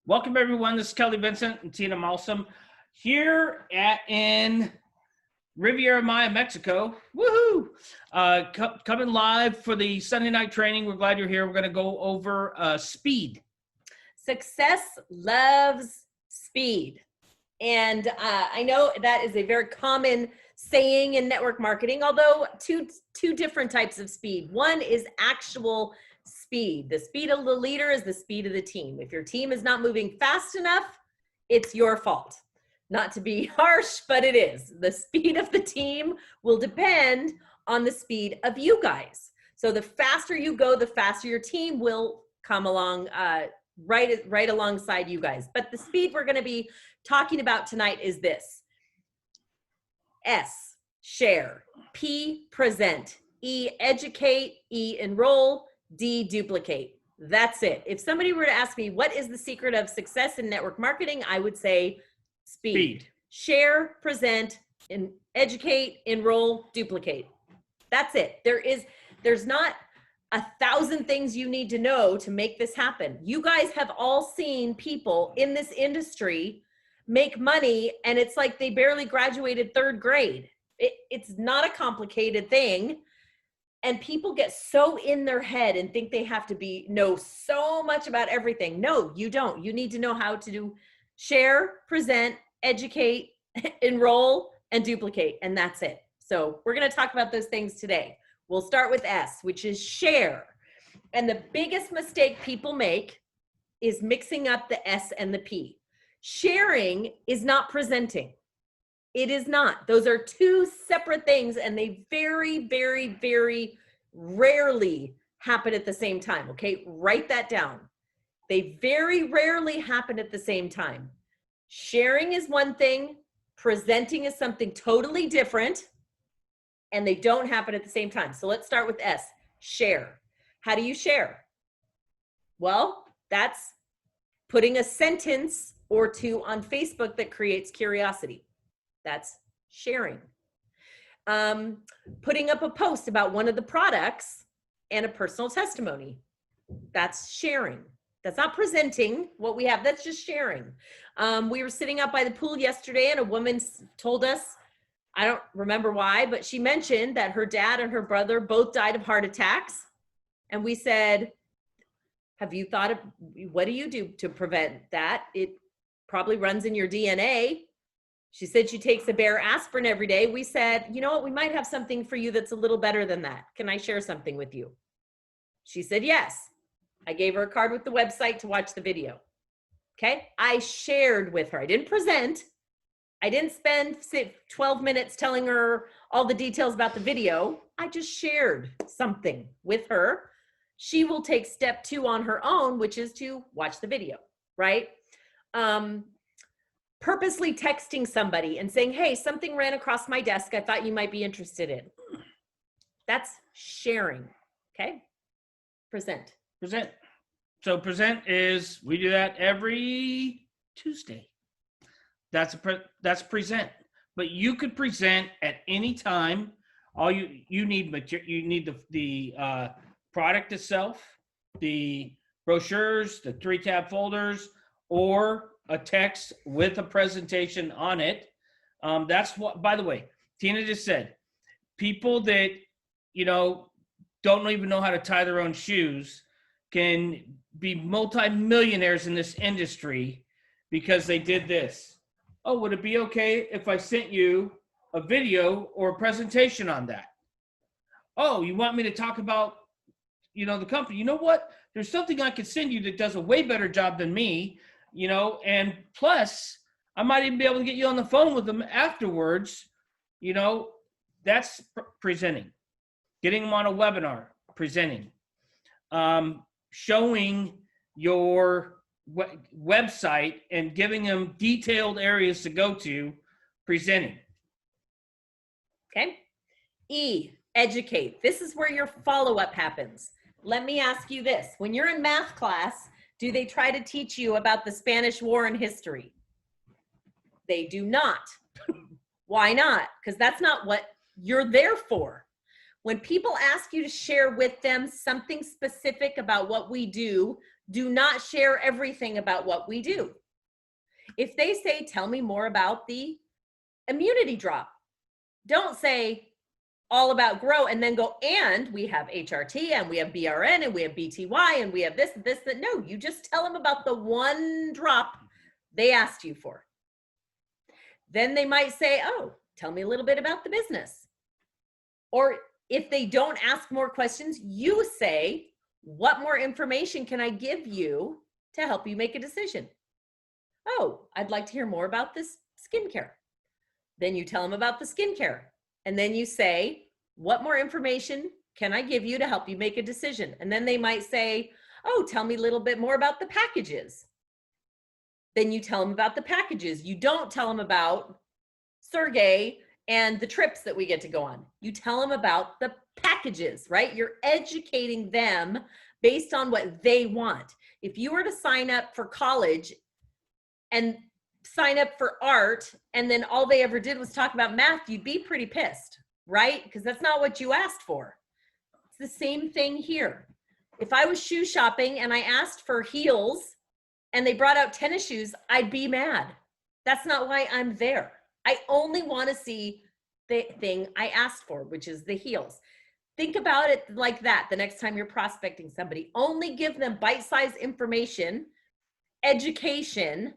Welcome everyone. This is Kelly Vincent and Tina Malsum here in Riviera Maya, Mexico. Woohoo! Coming live for the Sunday night training. We're glad you're here. We're going to go over S.P.E.E.D. Success loves speed. And I know that is a very common saying in network marketing, although two different types of speed. One is actual speed. The speed of the leader is the speed of the team. If your team is not moving fast enough, it's your fault. Not to be harsh, but it is. The speed of the team will depend on the speed of you guys. So the faster you go, the faster your team will come along right alongside you guys. But the speed we're going to be talking about tonight is this. S, share. P, present. E, educate. E, enroll. D, duplicate. That's it. If somebody were to ask me, what is the secret of success in network marketing? I would say speed. Share, present, educate, enroll, duplicate. That's it. There's not 1,000 things you need to know to make this happen. You guys have all seen people in this industry make money, and it's like they barely graduated 3rd grade. It's not a complicated thing. And people get so in their head and think they have to know so much about everything. No, you don't. You need to know how to share, present, educate, enroll, and duplicate. And that's it. So we're going to talk about those things today. We'll start with S, which is share. And the biggest mistake people make is mixing up the S and the P. Sharing is not presenting. It is not. Those are two separate things, and they very, very, very rarely happen at the same time, okay? Write that down. They very rarely happen at the same time. Sharing is one thing, presenting is something totally different, and they don't happen at the same time. So let's start with S, share. How do you share? Well, that's putting a sentence or two on Facebook that creates curiosity. That's sharing. Putting up a post about one of the products and a personal testimony. That's sharing. That's not presenting what we have. That's just sharing. We were sitting out by the pool yesterday, and a woman told us, I don't remember why, but she mentioned that her dad and her brother both died of heart attacks. And we said, have you thought of, what do you do to prevent that? It probably runs in your DNA. She said she takes a bare aspirin every day. We said, you know what, we might have something for you that's a little better than that. Can I share something with you? She said, yes. I gave her a card with the website to watch the video. Okay, I shared with her. I didn't present. I didn't spend 12 minutes telling her all the details about the video. I just shared something with her. She will take step 2 on her own, which is to watch the video, right? Purposely texting somebody and saying, hey, something ran across my desk I thought you might be interested in. That's sharing, okay? Present. Present. So present is, we do that every Tuesday. That's present. But you could present at any time. All you need material. You need the product itself, the brochures, the 3-tab folders, or a text with a presentation on it. That's what, by the way, Tina just said, people that, don't even know how to tie their own shoes can be multimillionaires in this industry because they did this. Oh, would it be okay if I sent you a video or a presentation on that? Oh, you want me to talk about, the company? You know what? There's something I could send you that does a way better job than me, and plus I might even be able to get you on the phone with them afterwards. That's presenting. Getting them on a webinar, presenting. Showing your website and giving them detailed areas to go to, presenting. Okay. E, educate. This is where your follow-up happens. Let me ask you this. When you're in math class, do they try to teach you about the Spanish War and history? They do not. Why not? Because that's not what you're there for. When people ask you to share with them something specific about what we do, Do not share everything about what we do. If they say, tell me more about the immunity drop, don't say all about grow and then go, and we have HRT and we have BRN and we have BTY and we have this, that. No, you just tell them about the one drop they asked you for. Then they might say, oh, tell me a little bit about the business. Or if they don't ask more questions, you say, what more information can I give you to help you make a decision? Oh, I'd like to hear more about this skincare. Then you tell them about the skincare. And then you say, what more information can I give you to help you make a decision? And then they might say, oh, tell me a little bit more about the packages. Then you tell them about the packages. You don't tell them about Sergey and the trips that we get to go on. You tell them about the packages, right? You're educating them based on what they want. If you were to sign up for college and sign up for art, and then all they ever did was talk about math, you'd be pretty pissed, right? Because that's not what you asked for. It's the same thing here. If I was shoe shopping and I asked for heels and they brought out tennis shoes, I'd be mad. That's not why I'm there. I only want to see the thing I asked for, which is the heels. Think about it like that the next time you're prospecting somebody. Only give them bite-sized information, education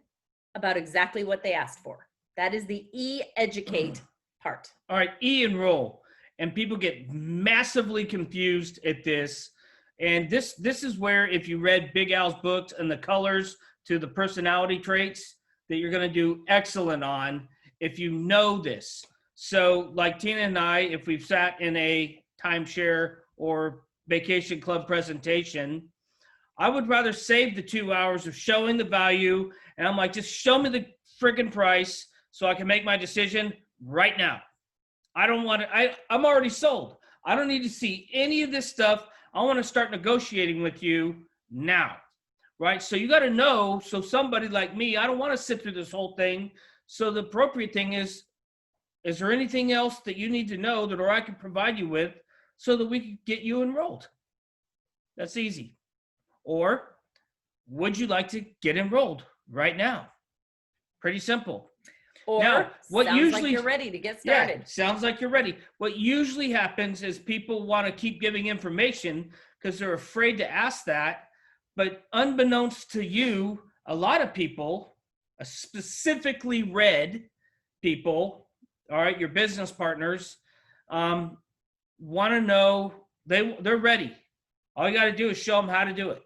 about exactly what they asked for. That is the E-educate part. All right, enroll. And people get massively confused at this. And this is where, if you read Big Al's books and the colors to the personality traits, that you're going to do excellent on if you know this. So like Tina and I, if we've sat in a timeshare or vacation club presentation, I would rather save the 2 hours of showing the value. And I'm like, just show me the friggin' price so I can make my decision right now. I don't want to, I'm already sold. I don't need to see any of this stuff. I want to start negotiating with you now, right? So you got to know, so somebody like me, I don't want to sit through this whole thing. So the appropriate thing is there anything else that you need to know that or I can provide you with so that we can get you enrolled? That's easy. Or would you like to get enrolled right now? Pretty simple. Or now, what sounds usually, like you're ready to get started. Yeah, sounds like you're ready. What usually happens is people want to keep giving information because they're afraid to ask that. But unbeknownst to you, a lot of people, specifically red people, all right, your business partners, want to know they're ready. All you got to do is show them how to do it.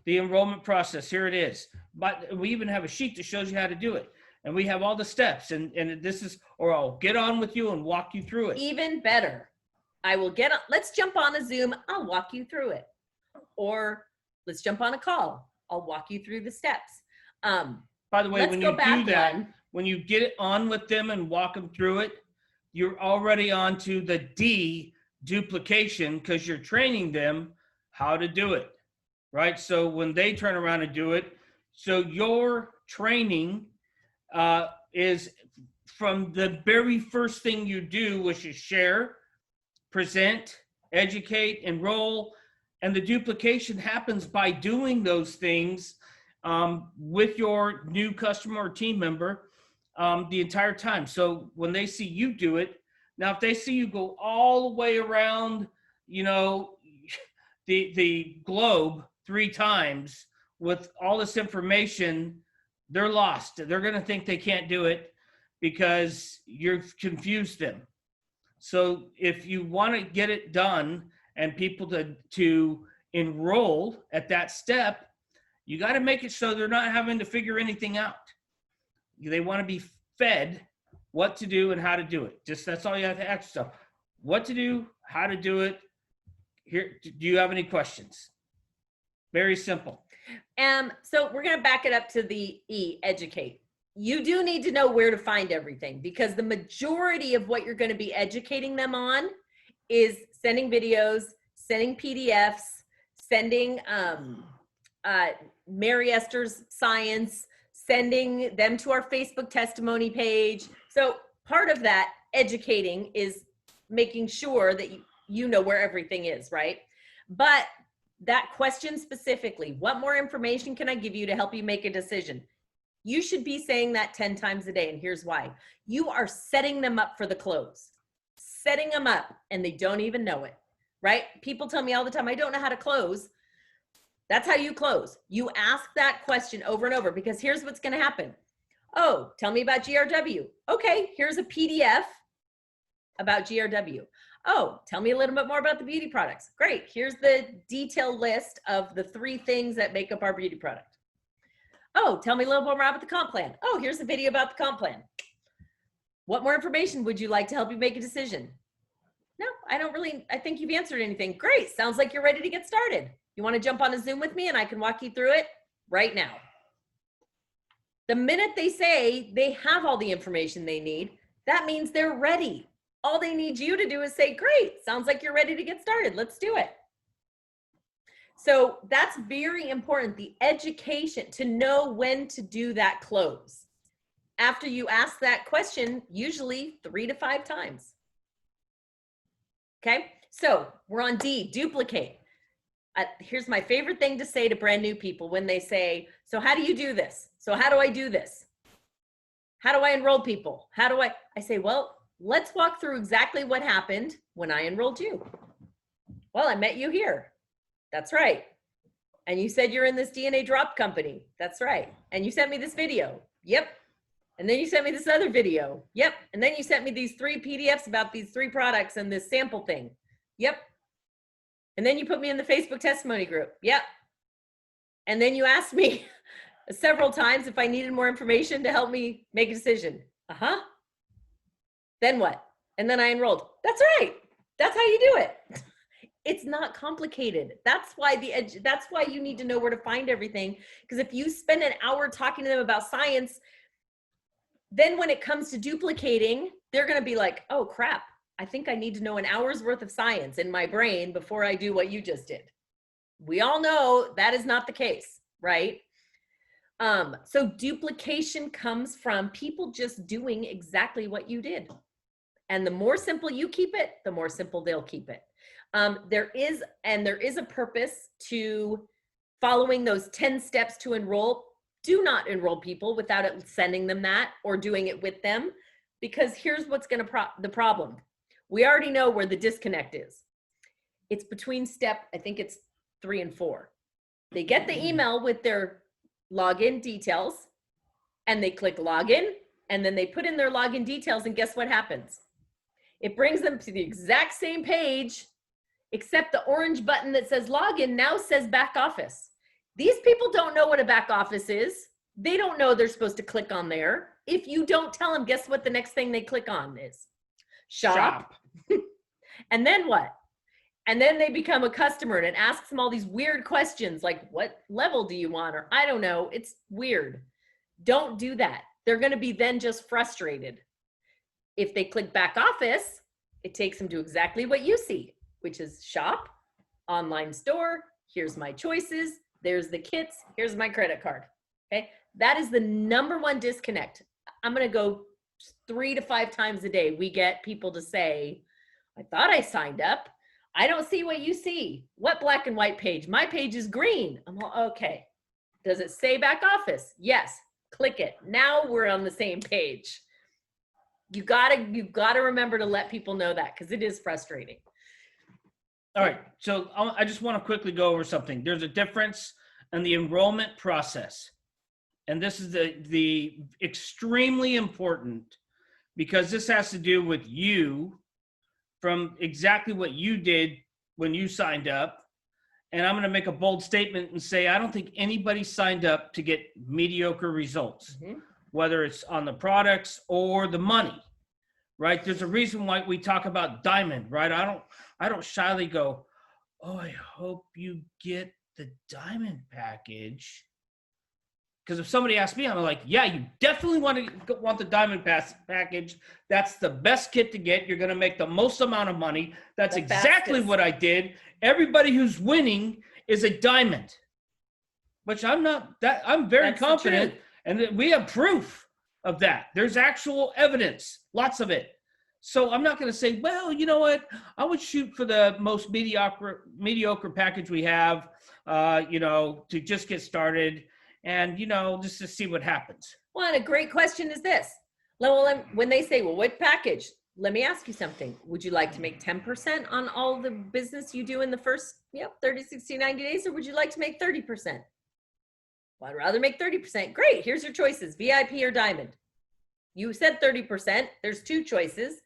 The enrollment process, here it is. But we even have a sheet that shows you how to do it. And we have all the steps, and this is, or I'll get on with you and walk you through it. Even better, I will get on, let's jump on a Zoom, I'll walk you through it. Or let's jump on a call, I'll walk you through the steps. By the way, when you do that, when you get it on with them and walk them through it, you're already on to the D, duplication, because you're training them how to do it, right? So when they turn around and do it, so your training is from the very first thing you do, which is share, present, educate, enroll, and the duplication happens by doing those things with your new customer or team member the entire time. So when they see you do it, now if they see you go all the way around, you know, the globe 3 times with all this information, they're lost. They're going to think they can't do it because you've confused them. So if you want to get it done and people to enroll at that step, you got to make it so they're not having to figure anything out. They want to be fed what to do and how to do it. Just that's all you have to ask yourself. What to do, how to do it. Here, do you have any questions? Very simple. So we're going to back it up to the E, educate. You do need to know where to find everything, because the majority of what you're going to be educating them on is sending videos, sending PDFs, sending Mary Esther's science, sending them to our Facebook testimony page. So part of that educating is making sure that you know where everything is, right? But that question specifically, what more information can I give you to help you make a decision? You should be saying that 10 times a day. And here's why. You are setting them up for the close, setting them up, and they don't even know it, right? People tell me all the time, I don't know how to close. That's how you close. You ask that question over and over, because here's what's going to happen. Oh, tell me about GRW. Okay, here's a PDF about GRW. Oh, tell me a little bit more about the beauty products. Great. Here's the detailed list of the 3 things that make up our beauty product. Oh, tell me a little bit more about the comp plan. Oh, here's a video about the comp plan. What more information would you like to help you make a decision? No, I think you've answered anything. Great. Sounds like you're ready to get started. You want to jump on a Zoom with me and I can walk you through it right now. The minute they say they have all the information they need, that means they're ready. All they need you to do is say, great, sounds like you're ready to get started. Let's do it. So that's very important, the education, to know when to do that close. After you ask that question, usually 3 to 5 times. Okay, so we're on D, duplicate. Here's my favorite thing to say to brand new people when they say, so how do you do this? So how do I do this? How do I enroll people? How do I say, well, let's walk through exactly what happened when I enrolled you. Well, I met you here. That's right. And you said you're in this DNA drop company. That's right. And you sent me this video. Yep. And then you sent me this other video. Yep. And then you sent me these 3 PDFs about these 3 products and this sample thing. Yep. And then you put me in the Facebook testimony group. Yep. And then you asked me several times if I needed more information to help me make a decision. Uh-huh. Then what? And then I enrolled. That's right. That's how you do it. It's not complicated. That's why that's why you need to know where to find everything. Because if you spend an hour talking to them about science, then when it comes to duplicating, they're going to be like, oh crap, I think I need to know an hour's worth of science in my brain before I do what you just did. We all know that is not the case, right? So duplication comes from people just doing exactly what you did. And the more simple you keep it, the more simple they'll keep it. There is a purpose to following those 10 steps to enroll. Do not enroll people without sending them that or doing it with them, because here's what's going to the problem. We already know where the disconnect is. It's between step, I think it's 3 and 4. They get the email with their login details and they click login, and then they put in their login details, and guess what happens? It brings them to the exact same page, except the orange button that says login now says back office. These people don't know what a back office is. They don't know they're supposed to click on there. If you don't tell them, guess what the next thing they click on is? Shop. And then what? And then they become a customer, and it asks them all these weird questions like, what level do you want? Or I don't know, it's weird. Don't do that. They're going to be then just frustrated. If they click back office, it takes them to exactly what you see, which is shop, online store, here's my choices, there's the kits, here's my credit card. Okay, that is the #1 disconnect. I'm going to go 3 to 5 times a day. We get people to say, I thought I signed up. I don't see what you see. What black and white page? My page is green. I'm all, okay. Does it say back office? Yes. Click it. Now we're on the same page. You gotta remember to let people know that, because it is frustrating. All right. So I just want to quickly go over something. There's a difference in the enrollment process. And this is the extremely important, because this has to do with you, from exactly what you did when you signed up. And I'm going to make a bold statement and say, I don't think anybody signed up to get mediocre results, whether it's on the products or the money, right? There's a reason why we talk about diamond, right? I don't shyly go, oh, I hope you get the diamond package. Because if somebody asks me, I'm like, yeah, you definitely want the diamond package. That's the best kit to get. You're going to make the most amount of money. That's exactly what I did. Everybody who's winning is a diamond, which I'm not. I'm very confident, and we have proof of that. There's actual evidence, lots of it. So I'm not going to say, well, you know what? I would shoot for the most mediocre package we have, to just get started and, just to see what happens. Well, and a great question is this. Well, when they say, well, what package? Let me ask you something. Would you like to make 10% on all the business you do in the first 30, 60, 90 days, or would you like to make 30%? Well, I'd rather make 30%. Great. Here's your choices, VIP or Diamond. You said 30%. There's two choices.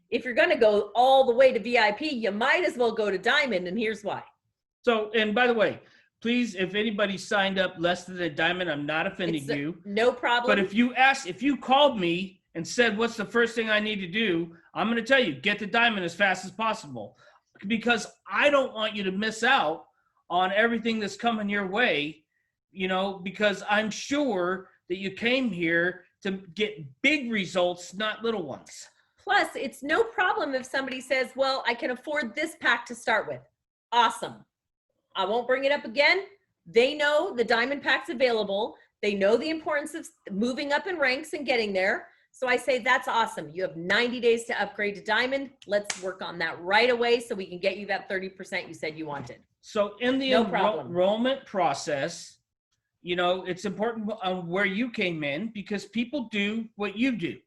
If you're going to go all the way to VIP, you might as well go to Diamond, and here's why. So, and by the way, please, if anybody signed up less than a Diamond, I'm not offending you. No problem. But if you called me and said, what's the first thing I need to do? I'm going to tell you, get the Diamond as fast as possible, because I don't want you to miss out on everything that's coming your way, because I'm sure that you came here to get big results, not little ones. Plus, it's no problem if somebody says, well, I can afford this pack to start with. Awesome. I won't bring it up again. They know the Diamond pack's available. They know the importance of moving up in ranks and getting there. So I say, that's awesome. You have 90 days to upgrade to Diamond. Let's work on that right away so we can get you that 30% you said you wanted. So in the enrollment process, it's important where you came in, because people do what you do.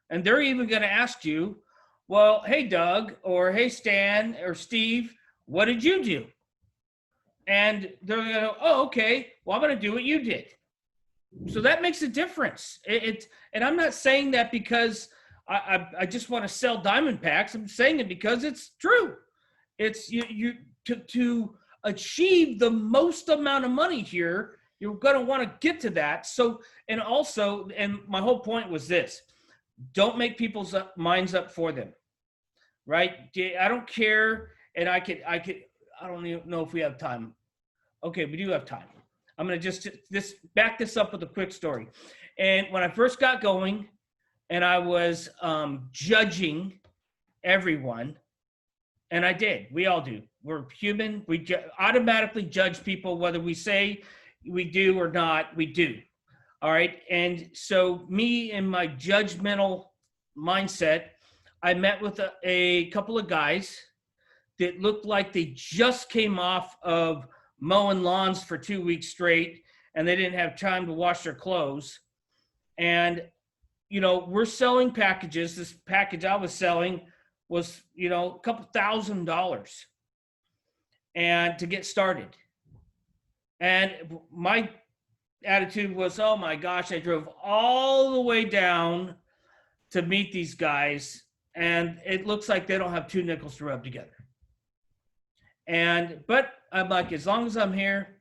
And they're even going to ask you, well, hey, Doug, or hey, Stan, or Steve, what did you do? And they're going to go, oh, okay, well, I'm going to do what you did. So that makes a difference. And I'm not saying that because I just want to sell Diamond packs. I'm saying it because it's true. It's to achieve the most amount of money here, you're going to want to get to that. So, and my whole point was this. Don't make people's minds up for them, right? I don't care. And I don't even know if we have time. Okay, we do have time. I'm going to just back this up with a quick story. And when I first got going and I was judging everyone, and I did, we all do. We're human. We automatically judge people, whether we say we do or not, we do. All right. And so me and my judgmental mindset, I met with a couple of guys that looked like they just came off of mowing lawns for 2 weeks straight, and they didn't have time to wash their clothes. And, we're selling packages. This package I was selling was, a couple $1,000s and to get started. And my attitude was, oh my gosh, I drove all the way down to meet these guys, and it looks like they don't have two nickels to rub together. But I'm like, as long as I'm here,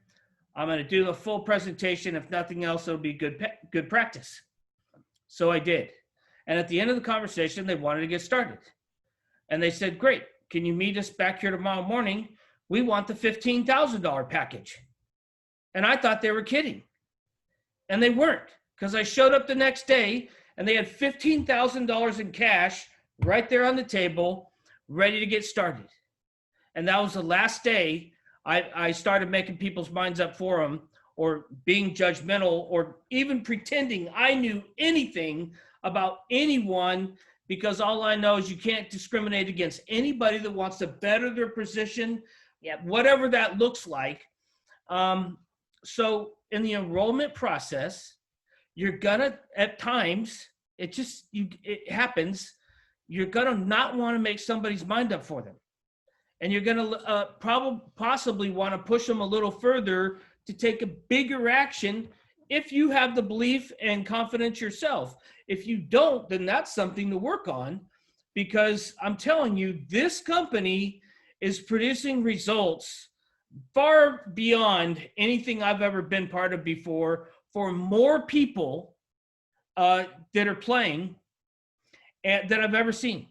I'm going to do the full presentation. If nothing else, it'll be good practice. So I did. And at the end of the conversation, they wanted to get started. And they said, great, can you meet us back here tomorrow morning? We want the $15,000 package. And I thought they were kidding. And they weren't, because I showed up the next day and they had $15,000 in cash right there on the table, ready to get started. And that was the last day I started making people's minds up for them, or being judgmental, or even pretending I knew anything about anyone, because all I know is you can't discriminate against anybody that wants to better their position, whatever that looks like. So in the enrollment process, you're gonna, at times, it happens, you're gonna not want to make somebody's mind up for them. And you're gonna possibly want to push them a little further to take a bigger action if you have the belief and confidence yourself. If you don't, then that's something to work on, because I'm telling you, this company is producing results far beyond anything I've ever been part of before, for more people that are playing that I've ever seen.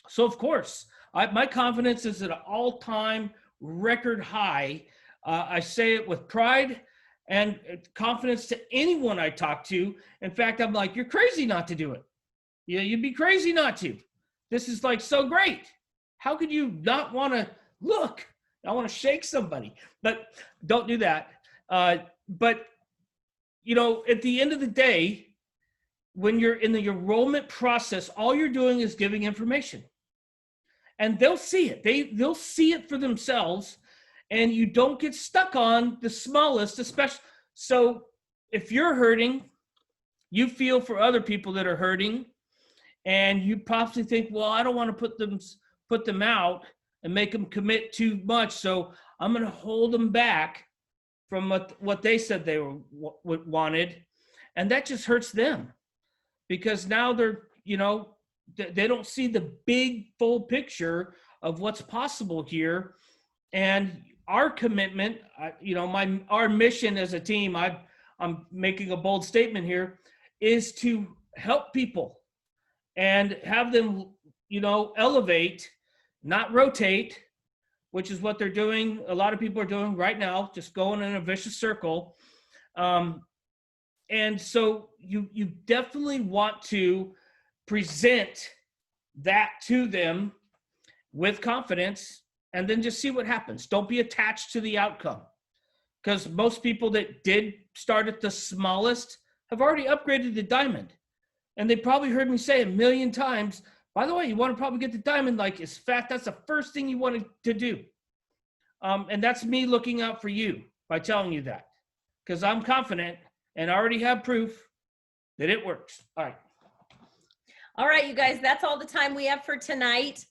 So of course, my confidence is at an all-time record high. I say it with pride and confidence to anyone I talk to. In fact, I'm like, you're crazy not to do it. Yeah, you'd be crazy not to. This is like so great. How could you not want to look? I want to shake somebody, but don't do that. But, at the end of the day, when you're in the enrollment process, all you're doing is giving information. And they'll see it. They'll see it for themselves, and you don't get stuck on the smallest, especially. So if you're hurting, you feel for other people that are hurting, and you possibly think, well, I don't want to put them out and make them commit too much, so I'm going to hold them back from what they said they wanted, and that just hurts them, because now they're, they don't see the big full picture of what's possible here. And our commitment, our mission as a team, I'm making a bold statement here, is to help people and have them, elevate, not rotate, which is what they're doing. A lot of people are doing right now, just going in a vicious circle. And so you definitely want to present that to them with confidence, and then just see what happens. Don't be attached to the outcome, because most people that did start at the smallest have already upgraded to diamond. And they probably heard me say a million times, by the way, you want to probably get to diamond like as fast. That's the first thing you want to do. And that's me looking out for you by telling you that, because I'm confident and I already have proof that it works. All right. All right, you guys, that's all the time we have for tonight.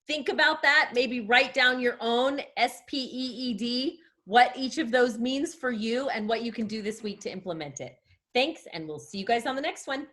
Think about that. Maybe write down your own S.P.E.E.D, what each of those means for you and what you can do this week to implement it. Thanks, and we'll see you guys on the next one.